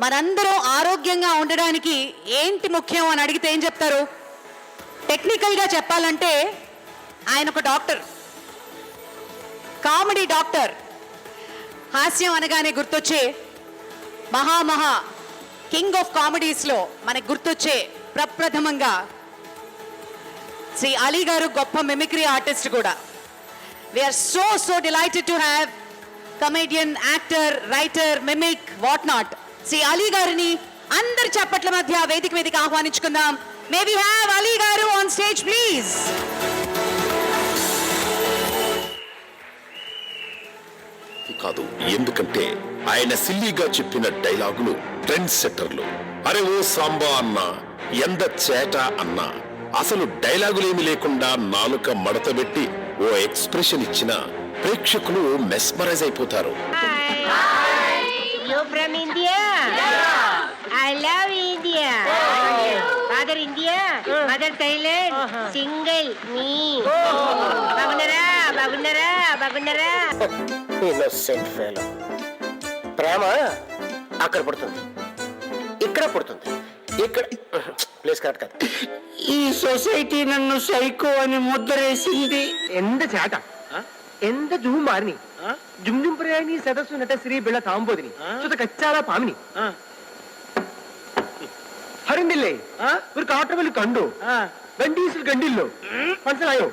మనందరం ఆరోగ్యంగా ఉండడానికి ఏంటి ముఖ్యం అని అడిగితే ఏం చెప్తారు? టెక్నికల్గా చెప్పాలంటే ఆయన ఒక డాక్టర్, కామెడీ డాక్టర్. హాస్యం అనగానే గుర్తొచ్చే మహా కింగ్ ఆఫ్ కామెడీస్లో మనకు గుర్తొచ్చే ప్రప్రథమంగా శ్రీ అలీ గారు గొప్ప మిమిక్రీ ఆర్టిస్ట్ కూడా. We're so delighted to have comedian, actor, writer, mimic, what not Shri Ali గారిని అందరి చప్పట్ల మధ్య వేదిక ఆహ్వానించుకుందాం. మే వి హ్యావ్ అలీ గారు ఆన్ స్టేజ్ ప్లీజ్. కాదు, ఎందుకంటే ఆయన సిల్లీగా చెప్పిన డైలాగులు ట్రెండ్ సెట్టర్లు. అరే ఓ సాంబా అన్న, ఎంత చేట అన్న, అసలు డైలాగులేమి లేకుండా నాలుక మడతబెట్టి ఓ ఎక్స్ప్రెషన్ ఇచ్చిన ప్రేక్షకులు మెస్మరైజ్ అయిపోతారు. Mother India, Mother Thailand, single మీ. బాగున్నారా? Innocent fellow. ప్రేమ అక్కడ పుడుతుంది, ఇక్కడ పుడుతుంది, ఇక్కడ ప్లేస్ కరెక్ట్ కదా. ఈ సొసైటీ నన్ను సైకో అని ముద్రేసింది. എന്ത് ചേട്ട എന്ത് ജൂമാരിനി ജുംജും പ്രയാണി സദസ്സു നട്ട ശ്രീ ബിള താമ്പോദിനി ചുത കച്ചാള പാമിനി ഹരിണ്ടില്ലേ ഒരു കാട്ടുവലി കണ്ടു గండీసులు గండిల్లో మనసులాయో.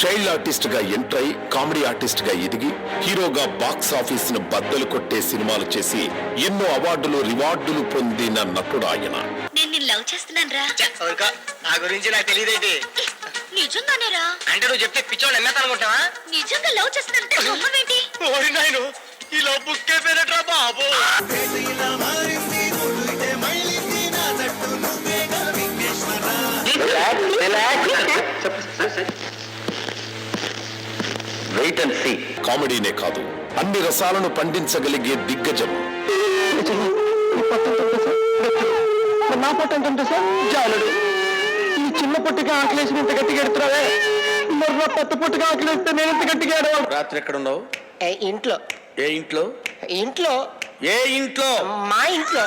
చైల్డ్ ఆర్టిస్ట్ గా ఎంటర్ అయి కామెడీ ఆర్టిస్ట్ గా ఎదిగి హీరోగా బాక్స్ ఆఫీస్ ను బద్దలు కొట్టే సినిమాలు చేసి ఎన్నో అవార్డులు రివార్డులు పొందిన నటుడు ఆయన. నేను లవ్ చేస్తున్నాను రా. నా గురించి నాకు తెలియదేంటి? నిజంగానేరా? అంటే నువ్వు చెప్తే పిచ్చోళ్ళు ఎమ్మేతనుకుంటావా? నిజంగా లవ్ చేస్తున్నానంటే నమ్మవేంటి? ఓరి నాయను, ఈ లవ్ బుక్కే పేరట్రా బాబు. Wait and see. కామెడీనే కాదు, అన్ని రసాలను పండించగలిగే దిగ్గజం. నా పొట్టంటే సార్ జాలుడు. ఈ చిన్న పొట్టుగా ఆకలేసి ఇంత గట్టిగా ఎడుతున్నావే, మరి నా పెద్ద పొట్టుగా ఆకలిస్తే నేను ఇంత గట్టిగా ఎడవాలి. రాత్రి ఎక్కడ ఉండవు? ఇంట్లో. ఏ ఇంట్లో? ఇంట్లో. ఏ ఇంట్లో? మా ఇంట్లో.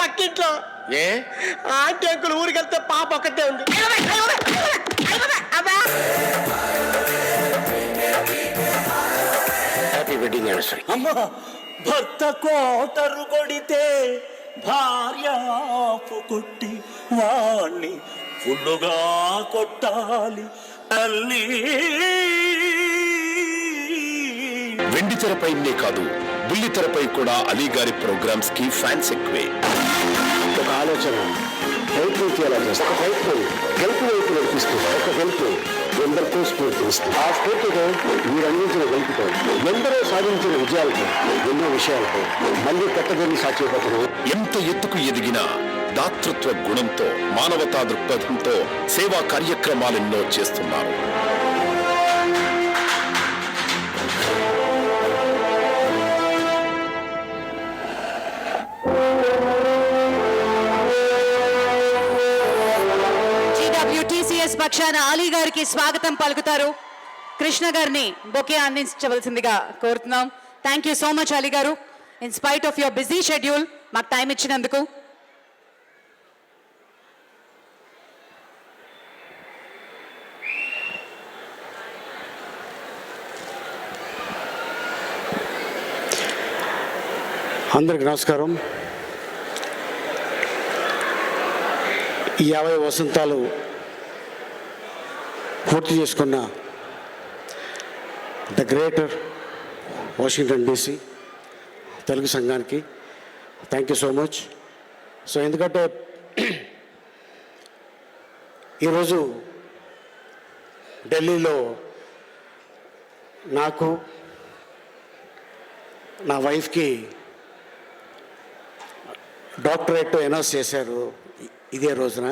పక్కింట్లో. ఏ ఆంటీ అంకుల్ ఊరికి వెళ్తే పాప ఒక్కతే ఉంది. Happy wedding anniversary. అమ్మా, భర్త కోటరు కొడితే భార్య కొట్టి వాణ్ణి ఫుల్లుగా కొట్టాలి తల్లి. వెండి తెరపైనే కాదు, బుల్లి తెరపై కూడా అలీ గారి ప్రోగ్రామ్స్ కి ఫ్యాన్స్ ఎక్కువే. ఒక ఆలోచన ప్రయత్నం చేయాలా చేస్తాం. ప్రయత్నం గెలుపు వైపు నడిపిస్తుంది. ఒక గెలుపు ఎందరికో స్ఫూర్తిస్తుంది. ఆ స్ఫూర్తితో మీరు అందించిన గెలుపుతో, ఎందరో సాధించిన విజయాలతో, ఎన్నో విషయాలతో మళ్ళీ కొత్తదాన్ని సాధ్యపడతారు. ఎంత ఎత్తుకు ఎదిగినా దాతృత్వ గుణంతో, మానవతా దృక్పథంతో సేవా కార్యక్రమాలెన్నో చేస్తున్నారు. GWTCS పక్షాన అలీ గారికి స్వాగతం పలుకుతారు. కృష్ణ గారిని బొకే అందించవలసిందిగా కోరుతున్నాం. Thank you so much Ali garu, in spite of your busy schedule మాకు టైం ఇచ్చినందుకు. అందరికి నమస్కారం. 50 వసంతాలు పూర్తి చేసుకున్న the Greater Washington DC Telugu సంఘానికి thank you so much. So ఎందుకంటే ఈరోజు ఢిల్లీలో నాకు, నా వైఫ్కి డాక్టరేట్ అనౌన్స్ చేశారు ఇదే రోజున.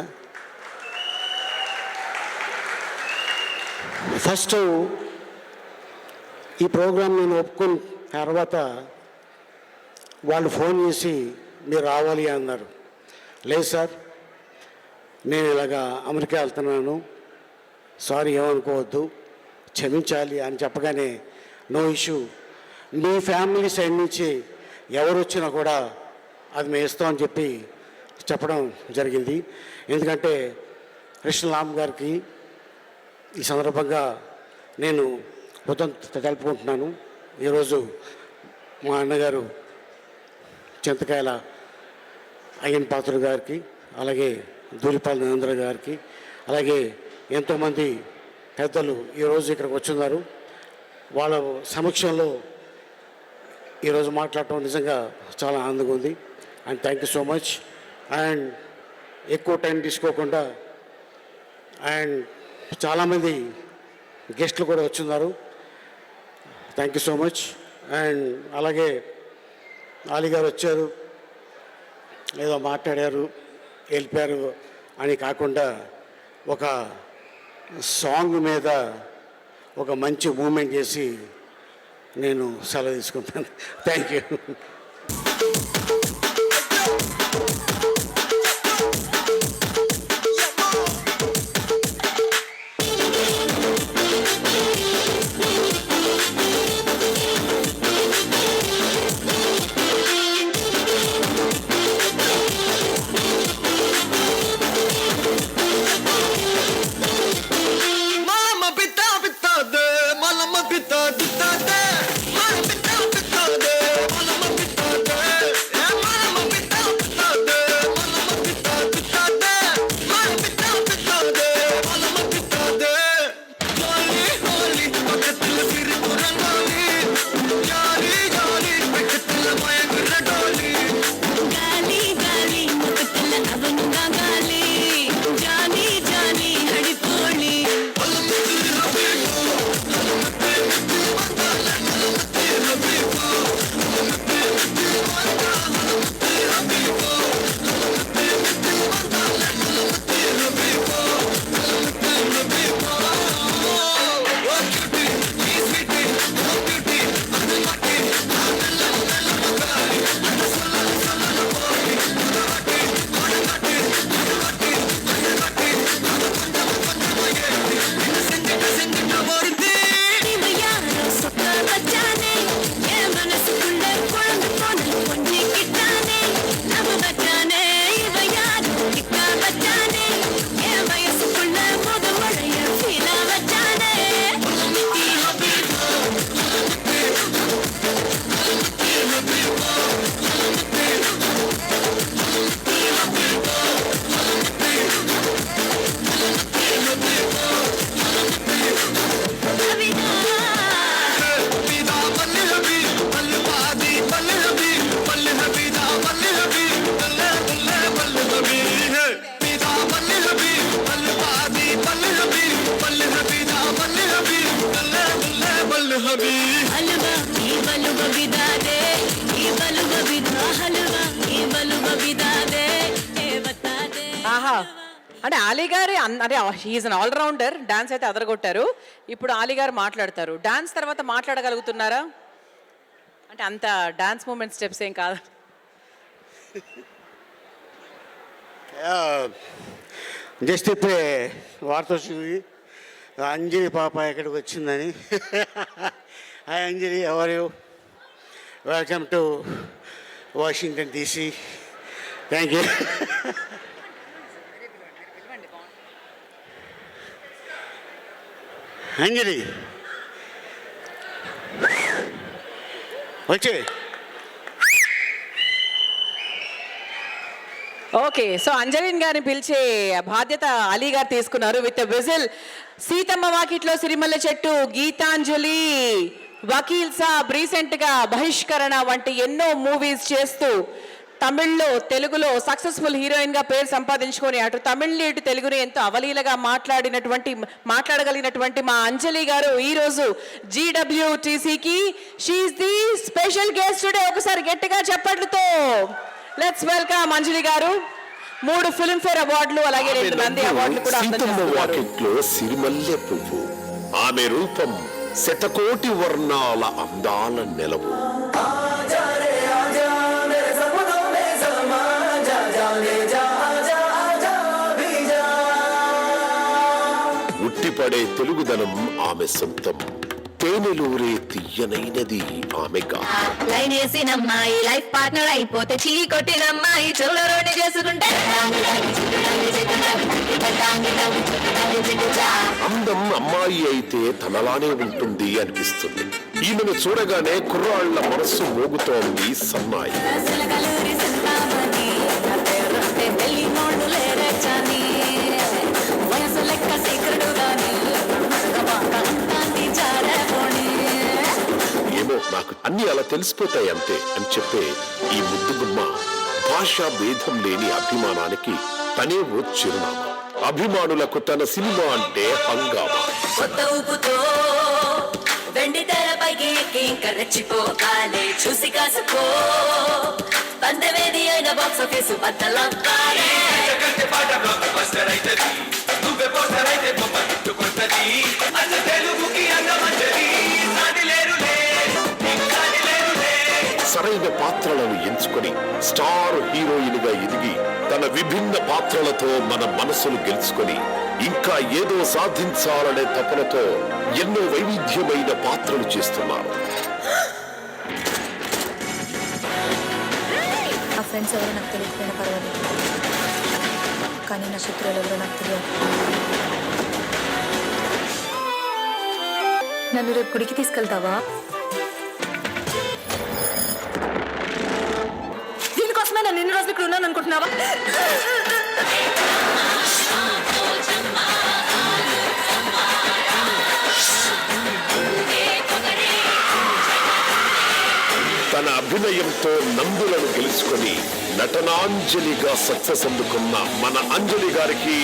ఫస్ట్ ఈ ప్రోగ్రాం నేను ఒప్పుకున్న తర్వాత వాళ్ళు ఫోన్ చేసి మీరు రావాలి అన్నారు. లేదు సార్, నేను ఇలాగా అమెరికా వెళ్తున్నాను, సారీ ఏమనుకోవద్దు, క్షమించాలి అని చెప్పగానే నో ఇష్యూ, మీ ఫ్యామిలీ సైడ్ నుంచి ఎవరు వచ్చినా కూడా అది మేము ఇస్తామని చెప్పి చెప్పడం జరిగింది. ఎందుకంటే కృష్ణరామ్ గారికి ఈ సందర్భంగా నేను తెలుపుకుంటున్నాను. ఈరోజు మా అన్నగారు చింతకాయల అయ్యన్ పాత్రుడు గారికి, అలాగే దూలిపాల నరేంద్ర గారికి, అలాగే ఎంతోమంది పెద్దలు ఈరోజు ఇక్కడికి వచ్చున్నారు. వాళ్ళ సమక్షంలో ఈరోజు మాట్లాడటం నిజంగా చాలా ఆనందంగా ఉంది. And thank you so much. And ఎక్కువ టైం తీసుకోకుండా అండ్ చాలామంది గెస్ట్లు కూడా వచ్చున్నారు. Thank you so much. And అలాగే ఆలీ గారు వచ్చారు, ఏదో మాట్లాడారు, వెళ్ళిపోయారు అని కాకుండా ఒక సాంగ్ మీద ఒక మంచి మూమెంట్ చేసి నేను సెలవు తీసుకుంటాను. Thank you. ఆహా, అంటే ఆలీ గారి అంటే హీఈస్ అన్ ఆల్రౌండర్. డాన్స్ అయితే అదరగొట్టారు. ఇప్పుడు ఆలీ గారు మాట్లాడతారు. డాన్స్ తర్వాత మాట్లాడగలుగుతున్నారా? అంటే అంత డాన్స్ మూమెంట్ స్టెప్స్ ఏం కాదు. జస్ట్ ఇప్పుడే వార్త వచ్చింది, అంజలి పాప ఎక్కడికి వచ్చిందని. Hi Anjali, how are you? Welcome to Washington DC. Thank you. Anjali వచ్చే. ఓకే, సో అంజలిన్ గారిని పిలిచే బాధ్యత అలీ గారు తీసుకున్నారు విత్ విజిల్. సీతమ్మ వాకిట్లో సిరిమల్ల చెట్టు, గీతాంజలి, వకీల్ సాబ్, రీసెంట్ గా బహిష్కరణ వంటి ఎన్నో మూవీస్ చేస్తూ తమిళ్లో తెలుగులో సక్సెస్ఫుల్ హీరోయిన్ గా పేరు సంపాదించుకొని అటు తమిళ్ని ఇటు తెలుగుని ఎంతో అవలీలగా మాట్లాడగలిగినటువంటి మా అంజలి గారు ఈ రోజు GWTCకి she's the special guest today. ఒకసారి గట్టిగా చప్పట్లతో లెట్స్ వెల్కమ్ అంజలి గారు. 3 ఫిల్మ్ఫేర్ అవార్డులు, అలాగే 2 నంది అవార్డులు కూడా సీతమ్మ వాకిట్లో సిరిమల్లె పువ్వు. ఆమె రూపం శతకోటి వర్ణాల అందాల నెలవు. ఉట్టిపడే తెలుగుదనం ఆమె సొంతం. తేనెలూరే తీయనైనది ఆమెగా. లైన్ వేసిన అమ్మాయి లైఫ్ పార్ట్నర్ అయిపోతే చీ కొట్టిన అమ్మాయి చెవుల రోడ్డు చేసుకుంటే అందం అమ్మాయి అయితే తనలానే ఉంటుంది అనిపిస్తుంది. ఈమెను చూడగానే కుర్రాళ్ల మనస్సు మోగుతోంది సన్నాయి. ఏమో నాకు అన్ని అలా తెలిసిపోతాయి అంతే అని చెప్పే ఈ ముద్దుగుమ్మ భాషా భేదం లేని అభిమానానికి తనే ఓ చిరునామా. అభిమానులకు తన సినిమా అంటే హంగామా. కొత్త ఊపుతో వెండి తెరపైకి ఎక్కి ఇంకా రెచ్చిపోకాలే చూసి కాసుకో పందవేది అయిన బాక్స్ ఆఫీసు బద్దలవ్వాలే. సరైన పాత్రలను ఎంచుకొని స్టార్ హీరోయిన్ గా ఎదిగి తన విభిన్న పాత్రలతో మన మనసును గెలుచుకొని ఇంకా ఏదో సాధించాలనే తపనతో ఎన్నో వైవిధ్యమైన పాత్రలు చేస్తున్నారు. నా ఫ్రెండ్స్ ఎవరో నాకు తెలియకపోయినా పర్వాలేదు, కానీ నా శత్రువులు ఎవరో నాకు తెలియదు. నన్ను రేపు గుడికి తీసుకెళ్తావా? దీనికోసమే నేను ఎన్ని రోజులు ఇక్కడ ఉన్నాను అనుకుంటున్నావా? తన అభినయంతో నందులను గెలుచుకొని నటనాంజలిగా సక్సెస్ అందుకున్న మన అంజలి గారికి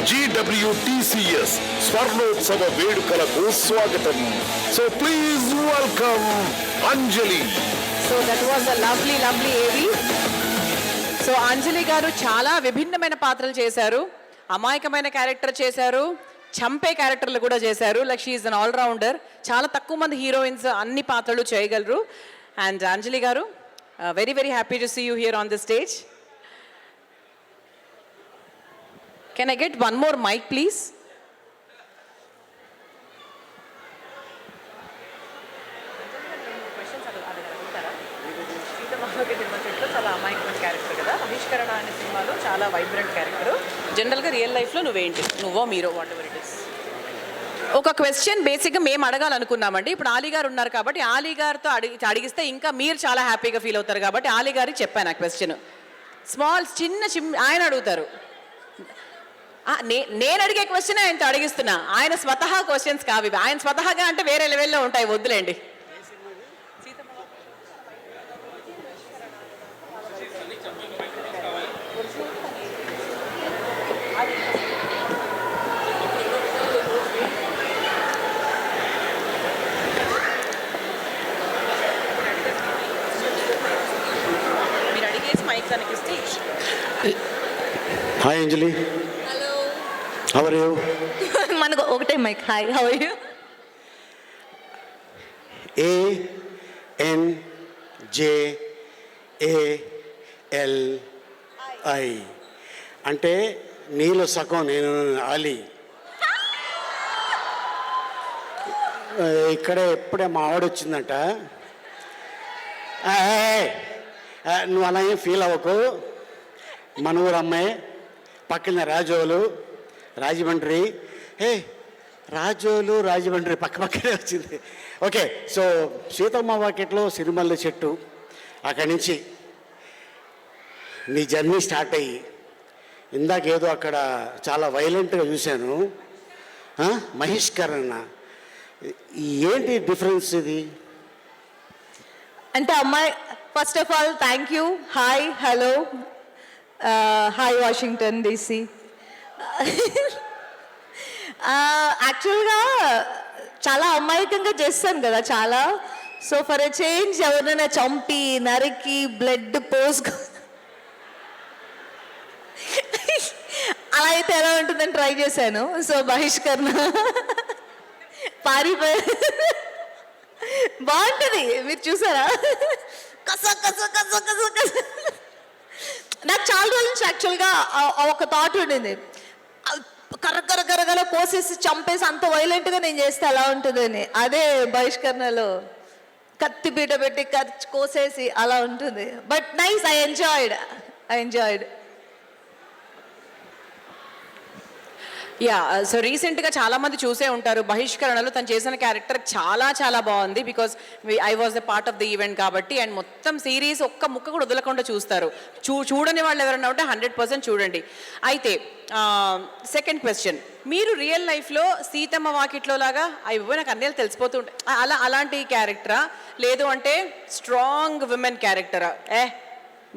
GWTCS స్వర్ణోత్సవ వేడుకలకు స్వాగతం. So please welcome Anjali. So that was a lovely ఏవి. సో అంజలి గారు చాలా విభిన్నమైన పాత్రలు చేశారు. అమాయకమైన క్యారెక్టర్ చేశారు, చంపే క్యారెక్టర్లు కూడా చేశారు. Like she is an all rounder. చాలా తక్కువ మంది హీరోయిన్స్ అన్ని పాత్రలు చేయగలరు. అండ్ అంజలి గారు, very very happy to see you here on the stage. Can I get one more mic please? చాలా అమాయకమైన క్యారెక్టర్ కదా. బహిష్కరణ అనే సినిమాలో చాలా వైబ్రెంట్ క్యారెక్టర్. జనరల్గా రియల్ లైఫ్లో నువ్వో మీరో వాట్ ఎవర్ ఇట్ ఇస్. ఒక క్వశ్చన్ బేసిక్గా మేము అడగాలనుకున్నామండి. ఇప్పుడు ఆలీ గారు ఉన్నారు కాబట్టి ఆలీ గారితో అడిగిస్తే ఇంకా మీరు చాలా హ్యాపీగా ఫీల్ అవుతారు కాబట్టి ఆలీ గారికి చెప్పాను ఆ క్వశ్చన్. చిన్న ఆయన అడుగుతారు. నేను అడిగే క్వశ్చన్ ఆయనతో అడిగిస్తున్నా. ఆయన స్వతహా క్వశ్చన్స్ కావి. ఆయన స్వతహాగా అంటే వేరే లెవెల్లో ఉంటాయి, వద్దులేండి. Hi Anjali. Hello. How are you? మనకు ఒకటే mic. Hi, how are you? ANJALI అంటే నీలో సగం నేను ఆలి. ఇక్కడే ఎప్పుడే మా ఆవిడ వచ్చిందంట. నువ్వు అలా ఏం ఫీల్ అవ్వకు, మన ఊరు అమ్మాయి, పక్కన రాజమండ్రి. రాజమండ్రి పక్కనే వచ్చింది. ఓకే, సో సీతమ్మ వాకిట్లో సిరిమల్ల చెట్టు, అక్కడి నుంచి నీ జర్నీ స్టార్ట్ అయ్యి ఇందాకేదో అక్కడ చాలా వైలెంట్గా చూశాను. బహిష్కరణ ఏంటి డిఫరెన్స్ ఇది? అంటే అమ్మాయి, first of all thank you. Hi, hello, hi Washington DC. యాక్చువల్గా చాలా అమాయకంగా చేస్తాను కదా చాలా. సో ఫర్ ఎ చేంజ్ ఎవరైనా చంపి నరికి బ్లడ్ పోసుకు అలా అయితే ఎలా ఉంటుందని ట్రై చేశాను. సో బహిష్కరణ పారిపోయి బాగుంటుంది. మీరు చూసారా? కస కస కస కస కస. నాకు చాలా రోజుల నుంచి యాక్చువల్గా ఒక థాట్ ఉండింది, కరకర కోసేసి చంపేసి అంత వైలెంట్గా నేను చేస్తే ఎలా ఉంటుందని, అదే బహిష్కరణలో కత్తి పీట పెట్టి కోసేసి అలా ఉంటుంది. But nice, I enjoyed. Yeah, so రీసెంట్గా చాలా మంది చూసే ఉంటారు, బహిష్కరణలో తను చేసిన క్యారెక్టర్ చాలా చాలా బాగుంది. Because I was the part of the event కాబట్టి. అండ్ మొత్తం సిరీస్ ఒక్క ముక్క కూడా వదలకుండా చూస్తారు. చూడని వాళ్ళు ఎవరైనా ఉంటే 100% చూడండి. అయితే సెకండ్ క్వశ్చన్, మీరు రియల్ లైఫ్లో సీతమ్మ వాకిట్లో లాగా అవి నాకు అన్నీ తెలిసిపోతూ ఉంటాయి అలాంటి క్యారెక్టరా, లేదు అంటే స్ట్రాంగ్ విమెన్ క్యారెక్టరా,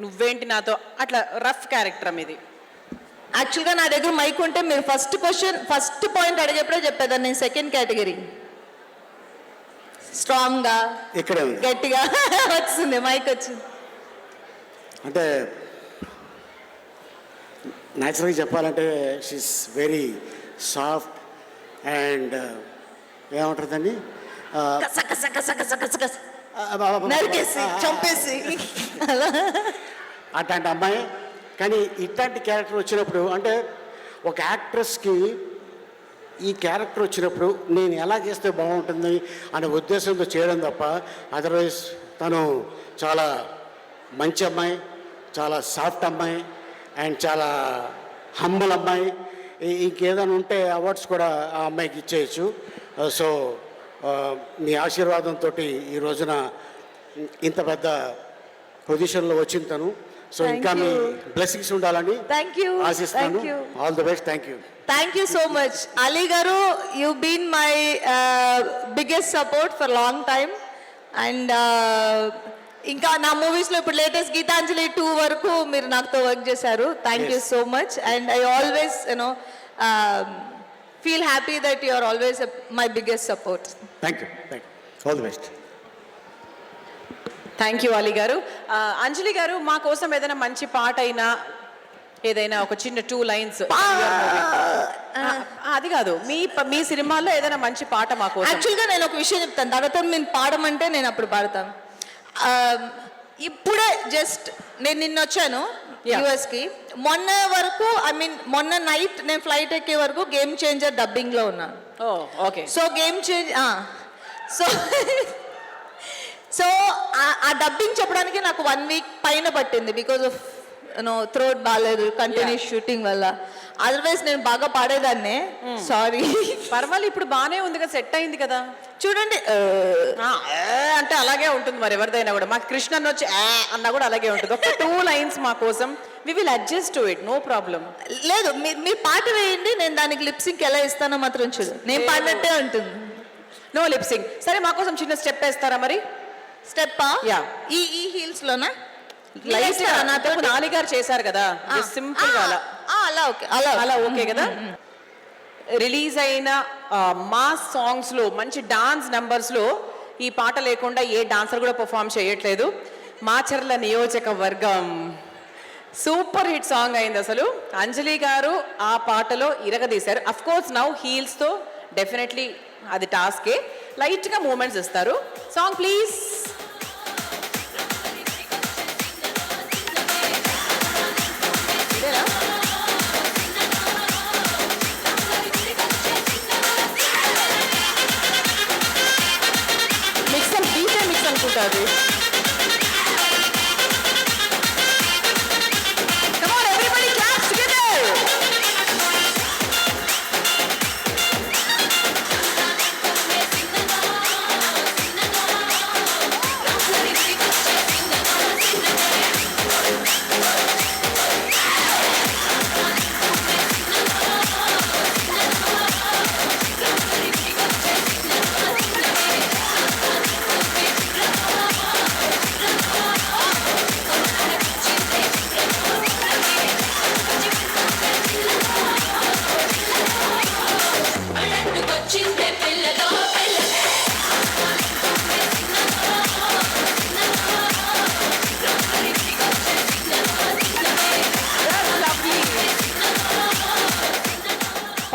నువ్వేంటి నాతో అట్లా రఫ్ క్యారెక్టరా మీది? యాక్చువల్గా నా దగ్గర మైక్ ఉంటే మీరు ఫస్ట్ పాయింట్ అడిగేప్పుడే చెప్పేదాన్ని. నేను సెకండ్ కేటగిరీ, స్ట్రాంగ్గా ఇక్కడే ఉంది. గట్టిగా వచ్చింది, మైక్ వచ్చింది. అంటే న్యాచురల్గా చెప్పాలంటే షీస్ వెరీ సాఫ్ట్ అండ్ ఏమంటుందండి, నరికేసి చంపేసి అలా అట్లాంటి అమ్మాయి. కానీ ఇట్లాంటి క్యారెక్టర్ వచ్చినప్పుడు, అంటే ఒక యాక్ట్రెస్కి ఈ క్యారెక్టర్ వచ్చినప్పుడు నేను ఎలా చేస్తే బాగుంటుంది అనే ఉద్దేశంతో చేయడం తప్ప, అదర్వైజ్ తను చాలా మంచి అమ్మాయి, చాలా సాఫ్ట్ అమ్మాయి అండ్ చాలా హంబల్ అమ్మాయి. ఇంకేదైనా ఉంటే అవార్డ్స్ కూడా ఆ అమ్మాయికి ఇచ్చేయచ్చు. సో మీ ఆశీర్వాదంతో ఈ రోజున ఇంత పెద్ద పొజిషన్లో వచ్చింది తను. సో ఇంకా మీ బ్లెస్సింగ్స్ ఉండాలని ఆశిస్తాను. All the best. Thank you so much Ali garu. You been my biggest support for long time. And ఇంకా నా మూవీస్లో ఇప్పుడు లేటెస్ట్ గీతాంజలి 2 వరకు మీరు నాతో వర్క్ చేశారు. Thank you so much. And I always feel happy that you are always my biggest support. Thank you. All the best. Thank you Ali గారు. అంజలి గారు, మా కోసం ఏదైనా మంచి పాట అయినా, ఏదైనా ఒక చిన్న 2 lines, అది కాదు, మీ సినిమాలో ఏదైనా మంచి పాట మా కోసం. యాక్చువల్గా నేను ఒక విషయం చెప్తాను, తర్వాత నేను పాడమంటే నేను అప్పుడు పాడతాను. ఇప్పుడే జస్ట్ నేను నిన్న వచ్చాను యూఎస్కి. మొన్న వరకు మొన్న నైట్ నేను ఫ్లైట్ ఎక్కే వరకు గేమ్ చేంజర్ డబ్బింగ్లో ఉన్నాను. ఓకే. సో సో ఆ డబ్బింగ్ చెప్పడానికి నాకు 1 week పైన పట్టింది. బికాజ్ ఆఫ్ థ్రోట్ బాగాలేదు కంటిన్యూస్ షూటింగ్ వల్ల. అదర్వైజ్ నేను బాగా పాడేదాన్నే. సారీ. పర్వాలేదు, ఇప్పుడు బాగానే ఉంది కదా, సెట్ అయింది కదా. చూడండి, అంటే అలాగే ఉంటుంది మరి ఎవరిదైనా కూడా. మాకు కృష్ణ వచ్చి అన్నా కూడా అలాగే ఉంటుంది. ఒక 2 lines మా కోసం. We will adjust to it, no problem. లేదు, మీ పాట వేయండి, నేను దానికి లిప్సింగ్ ఎలా ఇస్తానో మాత్రం చూడు. నేను పాడినట్టే ఉంటుంది. No lip syncing. సరే, మా కోసం చిన్న స్టెప్ వేస్తారా మరి? స్టెప్పా? యా. ఈ హీల్స్ లోనా? నాతో నాని గారు చేశారు కదా, సింపుల్ గా అలా ఓకే, అలా ఓకే కదా. రిలీజ్ అయిన మాస్ సాంగ్స్ లో, మంచి డాన్స్ నంబర్స్ లో ఈ పాట లేకుండా ఏ డాన్సర్ కూడా పర్ఫామ్ చేయట్లేదు. మాచర్ల నియోజకవర్గం సూపర్ హిట్ సాంగ్ అయింది అసలు. అంజలి గారు ఆ పాటలో ఇరగదీశారు. అఫ్ కోర్స్ నౌ హీల్స్ తో డెఫినెట్లీ అది టాస్కే. లైట్ గా మూమెంట్స్ ఇస్తారు. Song please. మిక్స్ అనుకుంటుంది.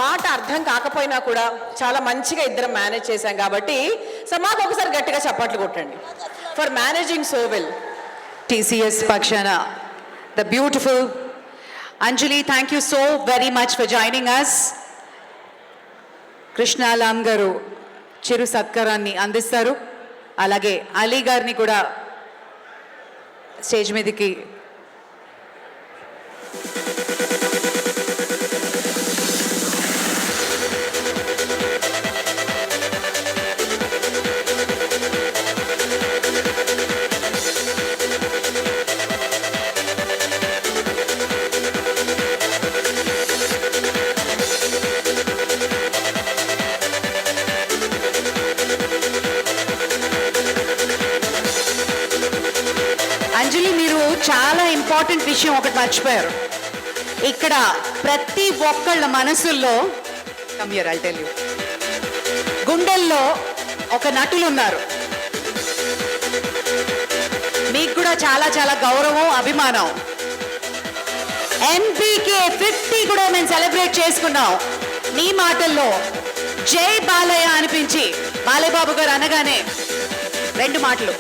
పాట అర్థం కాకపోయినా కూడా చాలా మంచిగా ఇద్దరం మేనేజ్ చేశాం కాబట్టి, సో మాకు ఒకసారి గట్టిగా చప్పట్లు కొట్టండి for managing so well. TCS పక్షాన the beautiful Anjali, thank you so very much for joining us. కృష్ణాలాం గారు చిరు సత్కారాన్ని అందిస్తారు. అలాగే అలీ గారిని కూడా స్టేజ్ మీదకి అంజలి, మీరు చాలా ఇంపార్టెంట్ విషయం ఒకటి మర్చిపోయారు. ఇక్కడ ప్రతి ఒక్కళ్ళ మనసుల్లో గుండెల్లో ఒక నటులు ఉన్నారు. మీకు కూడా చాలా చాలా గౌరవం, అభిమానం. ఎంపీకే 50 కూడా మేము సెలబ్రేట్ చేసుకున్నాం. మీ మాటల్లో జై బాలయ్య అనిపించి బాలయ్య బాబు గారు అనగానే 2 మాటలు.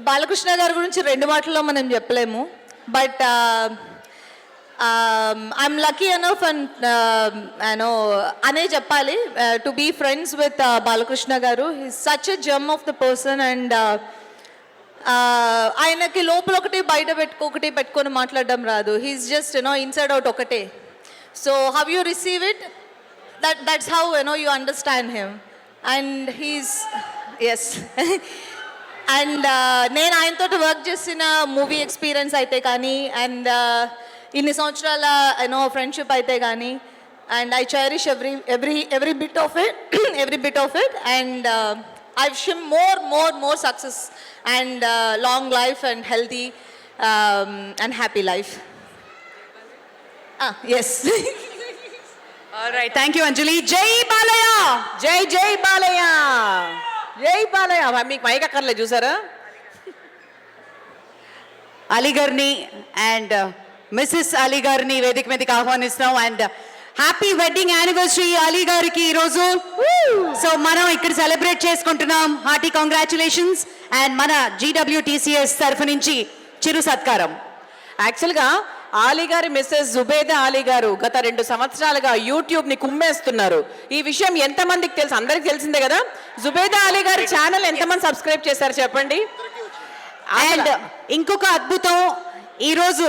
బాలకృష్ణ గారి గురించి 2 మాటల్లో మనం చెప్పలేము. But I'm lucky enough and అనే చెప్పాలి to be friends with Balakrishna garu. He's such a gem of the person. And ఆయనకి లోపల ఒకటి బయట ఒకటి పెట్టుకొని మాట్లాడడం రాదు. హీస్ జస్ట్ ఇన్సైడ్ అవుట్ ఒకటే. So how you receive it, that's how you understand him. And he's as and నేను ఆయనతో వర్క్ చేసిన మూవీ ఎక్స్పీరియన్స్ అయితే కానీ, అండ్ ఇన్ని సంవత్సరాల ఫ్రెండ్షిప్ అయితే కానీ, and I cherish every bit of it every bit of it. And I wish him more success and long life and healthy and happy life. Yes. All right, thank you Anjali. Jai Balaya. జై బాలయ్య, జై బాలయ్య. మీకు mic అక్కర్లేదు చూసారా? అలీ గారిని and missus Ali garu వేదిక మీదకి ఆహ్వానిస్తాం. And happy wedding anniversary Ali గారికి ఈరోజు. సో మనం ఇక్కడ సెలబ్రేట్ చేసుకుంటున్నాం. Hearty congratulations. అండ్ మన GWTCS తరఫు నుంచి చిరు సత్కారం. యాక్చువల్గా ఆలీ గారి మిస్సెస్ జుబేదా ఆలీ గారు గత 2 సంవత్సరాలుగా యూట్యూబ్ ని కుమ్మేస్తున్నారు. ఈ విషయం ఎంతమందికి తెలుసు? అందరికి తెలిసిందే కదా. జుబేదా ఆలీ గారి ఛానల్ ఎంతమంది సబ్స్క్రైబ్ చేశారు చెప్పండి. అండ్ ఇంకొక అద్భుతం, ఈరోజు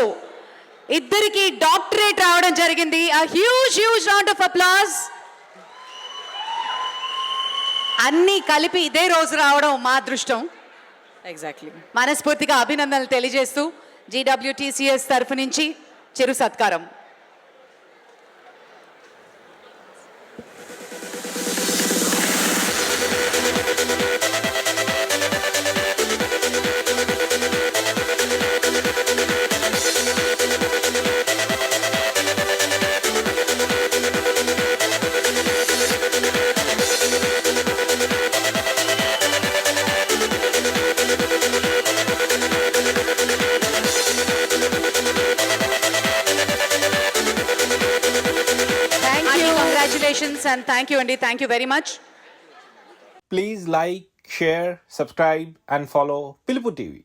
ఇద్దరికి డాక్టరేట్ రావడం జరిగింది. Huge round of applause. అన్నీ కలిపి ఇదే రోజు రావడం మా అదృష్టం. ఎగ్జాక్ట్లీ. మనస్ఫూర్తిగా అభినందనలు తెలియజేస్తూ GWTCS తరఫు నుంచి చిరు సత్కారం. Congratulations and thank you, Andy. Thank you very much. Please like, share, subscribe and follow Pilupu TV.